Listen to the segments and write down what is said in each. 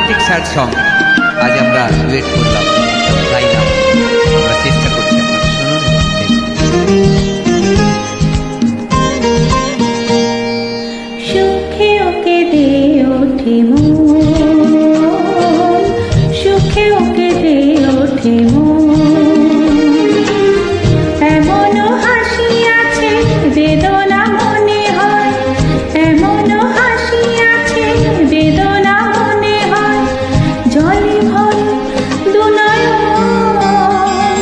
Romantic sad song আজ আমরা duet করলাম, গাইলাম, আমরা চেষ্টা করছি আপনারা শুনুন। সুখে ওকে দে ওঠে মন, সুখে ওকে দে ওঠে মন, এমনও হাসি আছে বেদনা মনে হয়, এমনও হাসি আছে বেদনা মনে হয়, জলে ভরে দুনয়ন,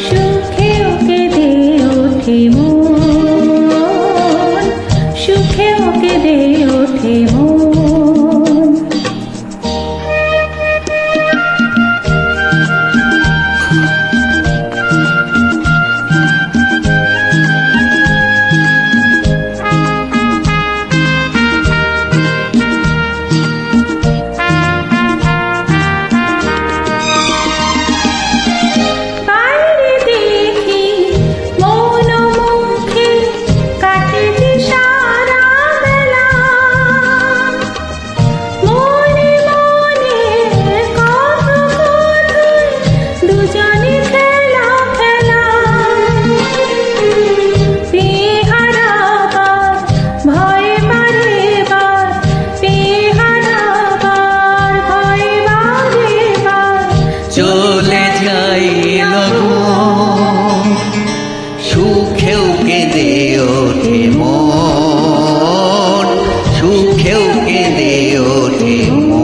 সুখে ওকে দে ওঠে মন, সুখে ওকে দে ওঠে মন। বাইরে দেখি মন মুখে কাটে যে সারা বেলা, মনে মনে কত কথায় দুজনে খেলা খেলা, বেহারাবার ভয়ে বারে বার, বেহারাবার ভয়ে বারে বার, চলে যাই লগন, সুখেও কেঁদে ওঠে মন, সুখেও কেঁদে ওঠে মন।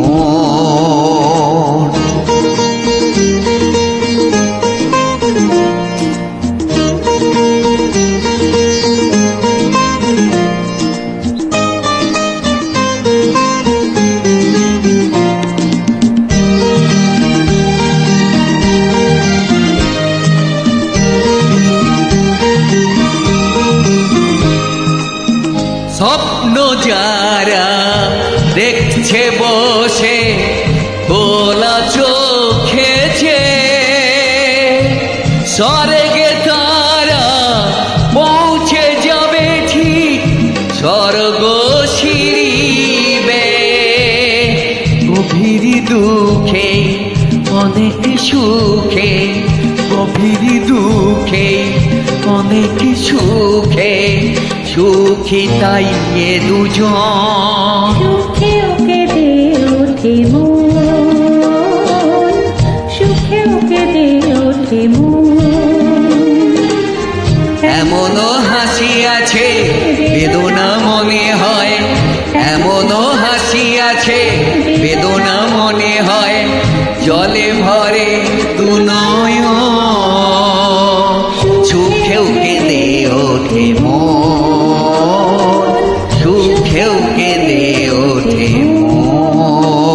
স্বপ্ন যারা দেখছে বসে খোলা চোখে যে, স্বর্গে তারা পৌঁছে যাবে ঠিক স্বর্গ সিঁড়িবে, গভীর দুঃখে অনেক সুখে, গভীর দুঃখে অনেক সুখে, সুখী তাই এ দুজন। সুখে ওকে দে ওঠে মন, সুখে ওকে দে ওঠে মন, এমনও হাসি আছে বেদনা মনে হয়, এমনও হাসি আছে বেদনা মনে হয়, জলে ভরে দুনয়ন, সুখেও কেঁদে ওঠে মন, সুখেও কেঁদে ওঠে মন।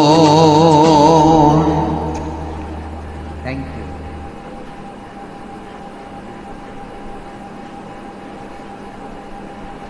Thank you.